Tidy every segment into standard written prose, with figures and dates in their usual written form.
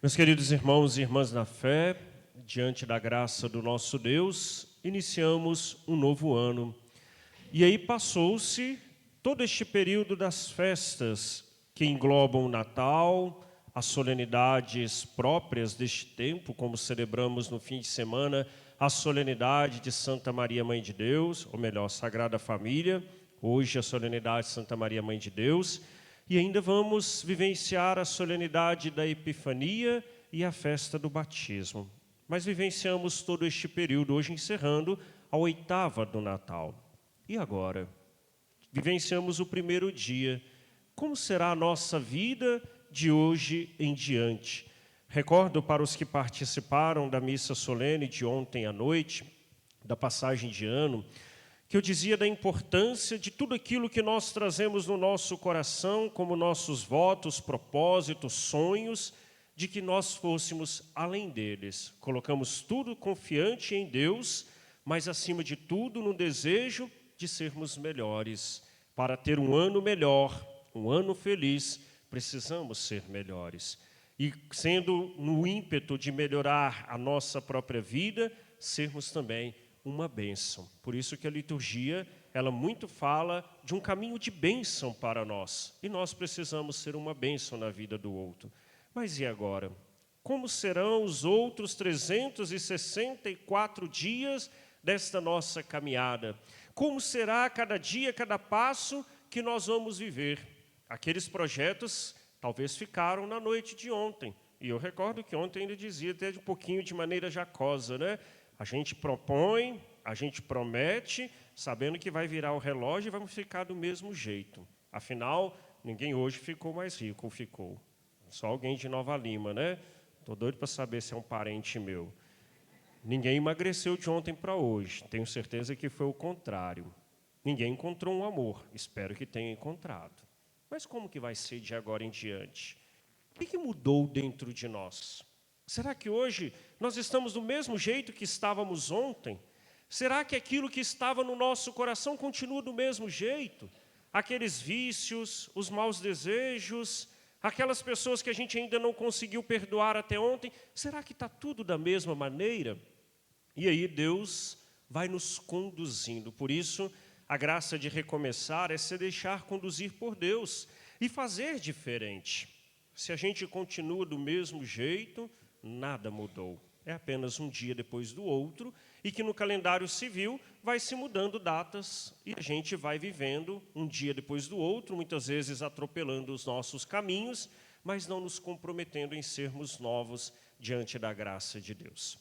Meus queridos irmãos e irmãs na fé, diante da graça do nosso Deus, iniciamos um novo ano. E aí passou-se todo este período das festas que englobam o Natal, as solenidades próprias deste tempo, como celebramos no fim de semana, a solenidade de Santa Maria Mãe de Deus, ou melhor, Sagrada Família, hoje a solenidade de Santa Maria Mãe de Deus, e ainda vamos vivenciar a solenidade da Epifania e a festa do batismo. Mas vivenciamos todo este período, hoje encerrando a oitava do Natal. E agora? Vivenciamos o primeiro dia. Como será a nossa vida de hoje em diante? Recordo para os que participaram da missa solene de ontem à noite, da passagem de ano, que eu dizia da importância de tudo aquilo que nós trazemos no nosso coração, como nossos votos, propósitos, sonhos, de que nós fôssemos além deles. Colocamos tudo confiante em Deus, mas acima de tudo no desejo de sermos melhores. Para ter um ano melhor, um ano feliz, precisamos ser melhores. E sendo no ímpeto de melhorar a nossa própria vida, sermos também uma bênção. Por isso que a liturgia, ela muito fala de um caminho de bênção para nós. E nós precisamos ser uma bênção na vida do outro. Mas e agora? Como serão os outros 364 dias desta nossa caminhada? Como será cada dia, cada passo que nós vamos viver? Aqueles projetos talvez ficaram na noite de ontem. E eu recordo que ontem ele dizia até um pouquinho de maneira jacosa, né? A gente propõe, a gente promete, sabendo que vai virar o relógio e vamos ficar do mesmo jeito. Afinal, ninguém hoje ficou mais rico, ou ficou? Só alguém de Nova Lima, né? Estou doido para saber se é um parente meu. Ninguém emagreceu de ontem para hoje. Tenho certeza que foi o contrário. Ninguém encontrou um amor. Espero que tenha encontrado. Mas como que vai ser de agora em diante? O que mudou dentro de nós? Será que hoje nós estamos do mesmo jeito que estávamos ontem? Será que aquilo que estava no nosso coração continua do mesmo jeito? Aqueles vícios, os maus desejos, aquelas pessoas que a gente ainda não conseguiu perdoar até ontem, será que está tudo da mesma maneira? E aí Deus vai nos conduzindo. Por isso, a graça de recomeçar é se deixar conduzir por Deus e fazer diferente. Se a gente continua do mesmo jeito, nada mudou. É apenas um dia depois do outro, e que no calendário civil vai se mudando datas, e a gente vai vivendo um dia depois do outro, muitas vezes atropelando os nossos caminhos, mas não nos comprometendo em sermos novos diante da graça de Deus.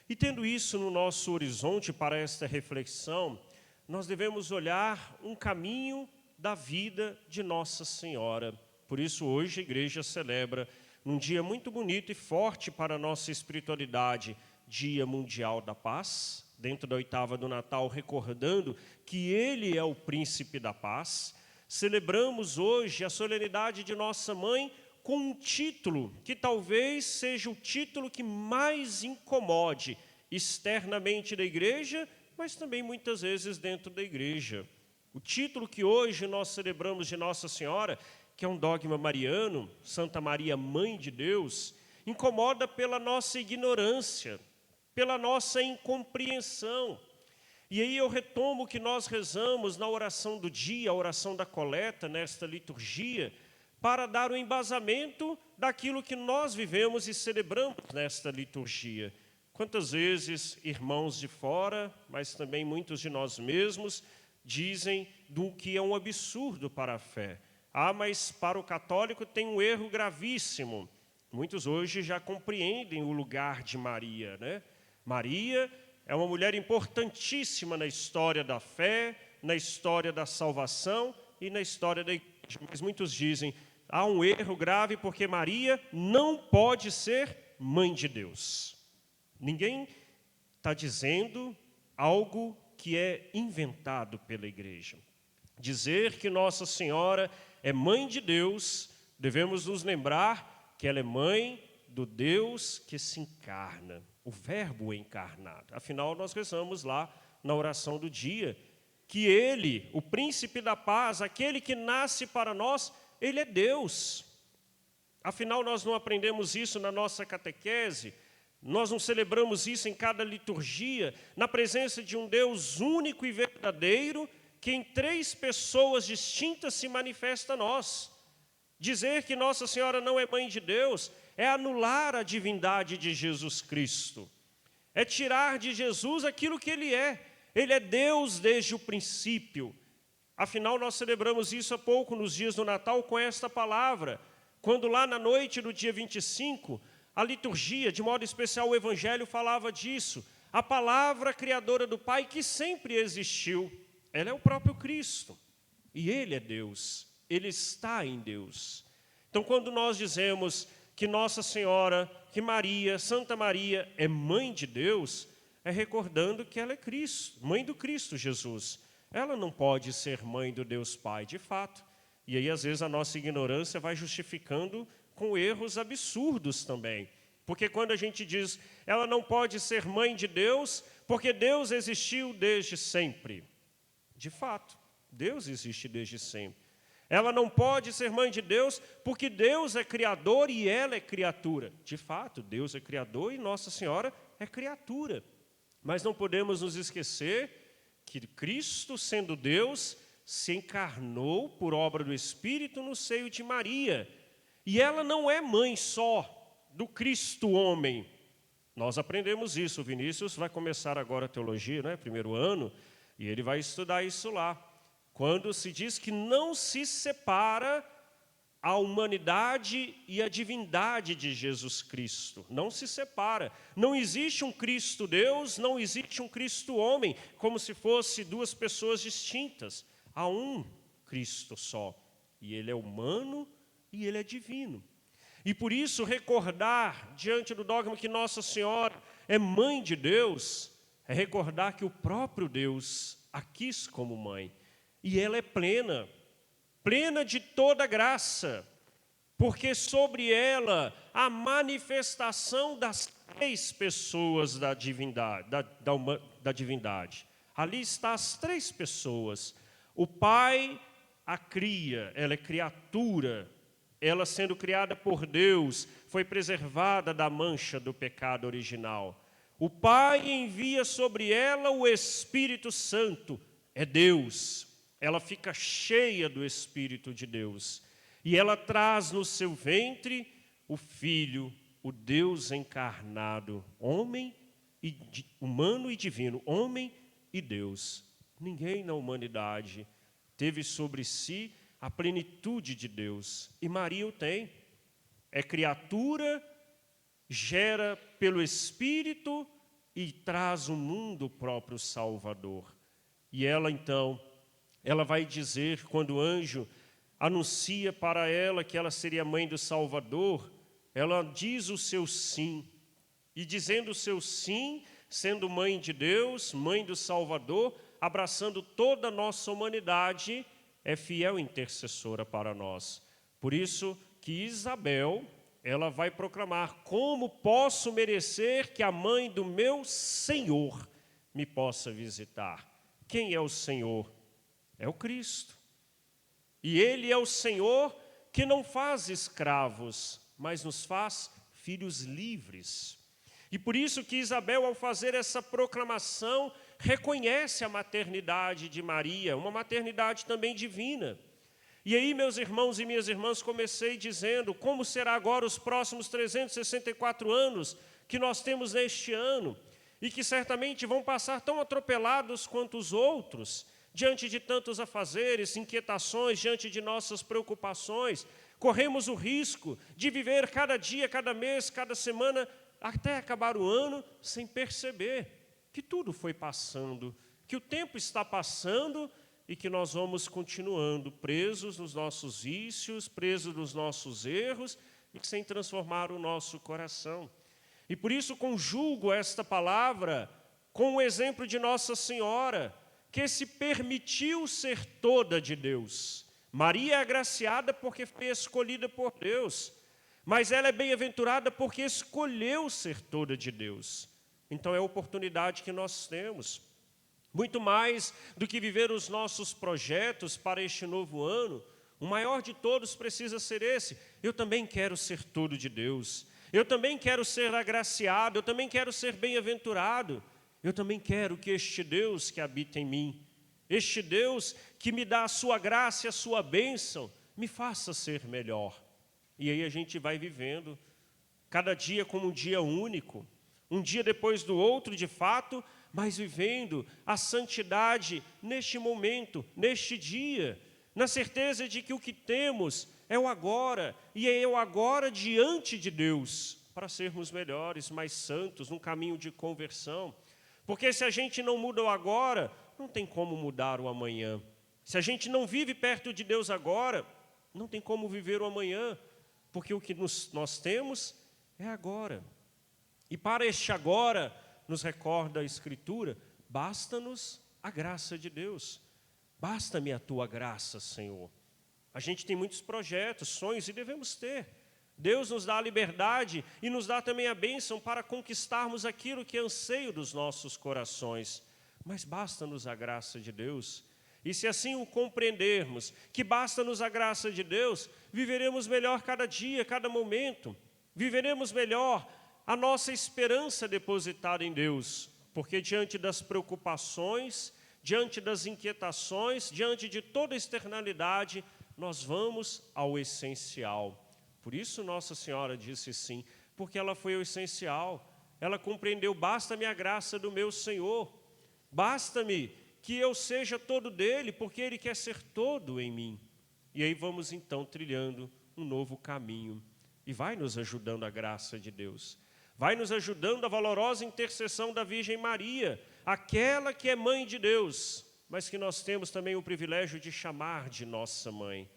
E tendo isso no nosso horizonte para esta reflexão, nós devemos olhar um caminho da vida de Nossa Senhora. Por isso hoje a igreja celebra num dia muito bonito e forte para a nossa espiritualidade, Dia Mundial da Paz, dentro da oitava do Natal, recordando que Ele é o Príncipe da Paz. Celebramos hoje a solenidade de Nossa Mãe com um título que talvez seja o título que mais incomode externamente da igreja, mas também muitas vezes dentro da igreja. O título que hoje nós celebramos de Nossa Senhora, que é um dogma mariano, Santa Maria Mãe de Deus, incomoda pela nossa ignorância, pela nossa incompreensão. E aí eu retomo o que nós rezamos na oração do dia, a oração da coleta, nesta liturgia, para dar o embasamento daquilo que nós vivemos e celebramos nesta liturgia. Quantas vezes irmãos de fora, mas também muitos de nós mesmos, dizem do que é um absurdo para a fé. Mas para o católico tem um erro gravíssimo. Muitos hoje já compreendem o lugar de Maria, né? Maria é uma mulher importantíssima na história da fé, na história da salvação e na história da igreja. Mas muitos dizem, há um erro grave porque Maria não pode ser mãe de Deus. Ninguém está dizendo algo que é inventado pela igreja. Dizer que Nossa Senhora é mãe de Deus, devemos nos lembrar que ela é mãe do Deus que se encarna, o Verbo encarnado. Afinal, nós rezamos lá na oração do dia, que Ele, o Príncipe da Paz, aquele que nasce para nós, Ele é Deus. Afinal, nós não aprendemos isso na nossa catequese, nós não celebramos isso em cada liturgia, na presença de um Deus único e verdadeiro, que em 3 pessoas distintas se manifesta a nós. Dizer que Nossa Senhora não é mãe de Deus é anular a divindade de Jesus Cristo. É tirar de Jesus aquilo que Ele é. Ele é Deus desde o princípio. Afinal, nós celebramos isso há pouco, nos dias do Natal, com esta palavra. Quando lá na noite do dia 25, a liturgia, de modo especial o Evangelho, falava disso. A palavra criadora do Pai que sempre existiu. Ela é o próprio Cristo. E Ele é Deus. Ele está em Deus. Então, quando nós dizemos que Nossa Senhora, que Maria, Santa Maria é mãe de Deus, é recordando que ela é Cristo, mãe do Cristo Jesus. Ela não pode ser mãe do Deus Pai, de fato. E aí, às vezes, a nossa ignorância vai justificando com erros absurdos também. Porque quando a gente diz, ela não pode ser mãe de Deus, porque Deus existiu desde sempre. De fato, Deus existe desde sempre. Ela não pode ser mãe de Deus, porque Deus é criador e ela é criatura. De fato, Deus é criador e Nossa Senhora é criatura. Mas não podemos nos esquecer que Cristo, sendo Deus, se encarnou por obra do Espírito no seio de Maria. E ela não é mãe só do Cristo homem. Nós aprendemos isso. O Vinícius vai começar agora a teologia, né? 1º ano, e ele vai estudar isso lá. Quando se diz que não se separa a humanidade e a divindade de Jesus Cristo. Não se separa. Não existe um Cristo Deus, não existe um Cristo homem, como se fosse 2 pessoas distintas. Há um Cristo só. E Ele é humano e Ele é divino. E por isso recordar, diante do dogma que Nossa Senhora é mãe de Deus, é recordar que o próprio Deus a quis como mãe. E ela é plena, plena de toda graça, porque sobre ela a manifestação das 3 pessoas da divindade, da divindade. Ali está as 3 pessoas. O Pai a cria, ela é criatura, ela sendo criada por Deus, foi preservada da mancha do pecado original. O Pai envia sobre ela o Espírito Santo, é Deus. Ela fica cheia do Espírito de Deus. E ela traz no seu ventre o Filho, o Deus encarnado, homem, humano e divino, homem e Deus. Ninguém na humanidade teve sobre si a plenitude de Deus. E Maria o tem. É criatura, gera pelo Espírito e traz ao mundo o próprio Salvador. E ela então, ela vai dizer, quando o anjo anuncia para ela que ela seria mãe do Salvador, ela diz o seu sim. E dizendo o seu sim, sendo mãe de Deus, mãe do Salvador, abraçando toda a nossa humanidade, é fiel intercessora para nós. Por isso que Isabel, ela vai proclamar: como posso merecer que a mãe do meu Senhor me possa visitar? Quem é o Senhor? É o Cristo. E Ele é o Senhor que não faz escravos, mas nos faz filhos livres. E por isso que Isabel, ao fazer essa proclamação, reconhece a maternidade de Maria, uma maternidade também divina. E aí, meus irmãos e minhas irmãs, comecei dizendo como será agora os próximos 364 anos que nós temos neste ano, e que certamente vão passar tão atropelados quanto os outros, diante de tantos afazeres, inquietações, diante de nossas preocupações. Corremos o risco de viver cada dia, cada mês, cada semana, até acabar o ano, sem perceber que tudo foi passando, que o tempo está passando e que nós vamos continuando presos nos nossos vícios, presos nos nossos erros e sem transformar o nosso coração. E por isso conjugo esta palavra com o exemplo de Nossa Senhora, que se permitiu ser toda de Deus. Maria é agraciada porque foi escolhida por Deus, mas ela é bem-aventurada porque escolheu ser toda de Deus. Então é a oportunidade que nós temos. Muito mais do que viver os nossos projetos para este novo ano, O maior de todos precisa ser esse. Eu também quero ser todo de Deus. Eu também quero ser agraciado. Eu também quero ser bem-aventurado. Eu também quero que este Deus que habita em mim, este Deus que me dá a sua graça e a sua bênção, me faça ser melhor. E aí a gente vai vivendo, cada dia como um dia único, um dia depois do outro de fato, mas vivendo a santidade neste momento, neste dia, na certeza de que o que temos é o agora, e é o agora diante de Deus, para sermos melhores, mais santos, num caminho de conversão. Porque se a gente não muda o agora, não tem como mudar o amanhã. Se a gente não vive perto de Deus agora, não tem como viver o amanhã, porque o que nós temos é agora. E para este agora, nos recorda a Escritura, basta-nos a graça de Deus. Basta-me a tua graça, Senhor. A gente tem muitos projetos, sonhos e devemos ter. Deus nos dá a liberdade e nos dá também a bênção para conquistarmos aquilo que é anseio dos nossos corações. Mas basta-nos a graça de Deus. E se assim o compreendermos, que basta-nos a graça de Deus, viveremos melhor cada dia, cada momento. Viveremos melhor a nossa esperança depositada em Deus. Porque diante das preocupações, diante das inquietações, diante de toda a externalidade, nós vamos ao essencial. Por isso Nossa Senhora disse sim, porque ela foi o essencial. Ela compreendeu, basta-me a graça do meu Senhor. Basta-me que eu seja todo dele, porque ele quer ser todo em mim. E aí vamos então trilhando um novo caminho. E vai nos ajudando a graça de Deus. Vai nos ajudando a valorosa intercessão da Virgem Maria, aquela que é mãe de Deus, mas que nós temos também o privilégio de chamar de nossa mãe.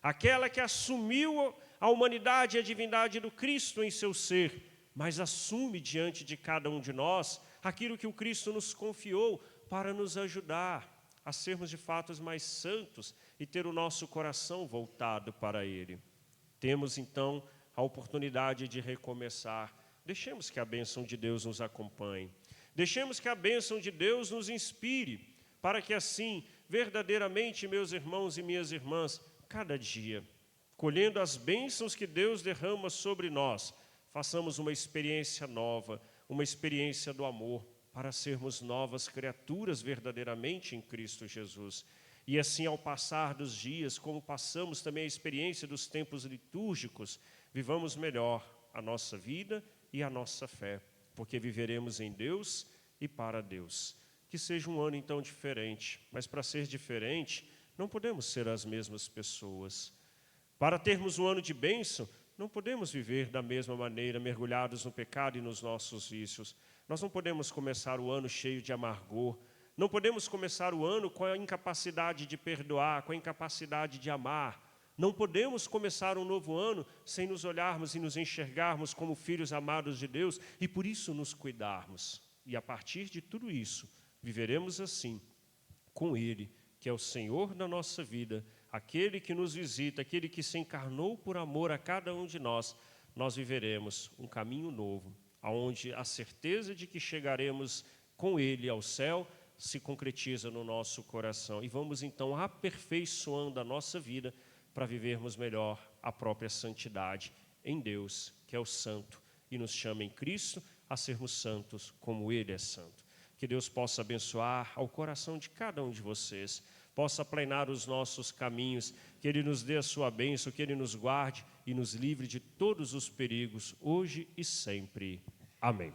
Aquela que assumiu a humanidade e a divindade do Cristo em seu ser, mas assume diante de cada um de nós aquilo que o Cristo nos confiou para nos ajudar a sermos de fato mais santos e ter o nosso coração voltado para Ele. Temos então a oportunidade de recomeçar. Deixemos que a bênção de Deus nos acompanhe. Deixemos que a bênção de Deus nos inspire, para que assim, verdadeiramente, meus irmãos e minhas irmãs, cada dia, colhendo as bênçãos que Deus derrama sobre nós, façamos uma experiência nova, uma experiência do amor, para sermos novas criaturas verdadeiramente em Cristo Jesus. E assim, ao passar dos dias, como passamos também a experiência dos tempos litúrgicos, vivamos melhor a nossa vida e a nossa fé, porque viveremos em Deus e para Deus. Que seja um ano então diferente, mas para ser diferente, não podemos ser as mesmas pessoas. Para termos um ano de bênção, não podemos viver da mesma maneira, mergulhados no pecado e nos nossos vícios. Nós não podemos começar o ano cheio de amargor, não podemos começar o ano com a incapacidade de perdoar, com a incapacidade de amar. Não podemos começar um novo ano sem nos olharmos e nos enxergarmos como filhos amados de Deus e por isso nos cuidarmos. E a partir de tudo isso, viveremos assim, com Ele, que é o Senhor da nossa vida, aquele que nos visita, aquele que se encarnou por amor a cada um de nós, nós viveremos um caminho novo, onde a certeza de que chegaremos com Ele ao céu se concretiza no nosso coração. E vamos então aperfeiçoando a nossa vida para vivermos melhor a própria santidade em Deus, que é o santo, e nos chama em Cristo a sermos santos como Ele é santo. Que Deus possa abençoar ao coração de cada um de vocês, possa aplanar os nossos caminhos, que Ele nos dê a sua bênção, que Ele nos guarde e nos livre de todos os perigos, hoje e sempre. Amém.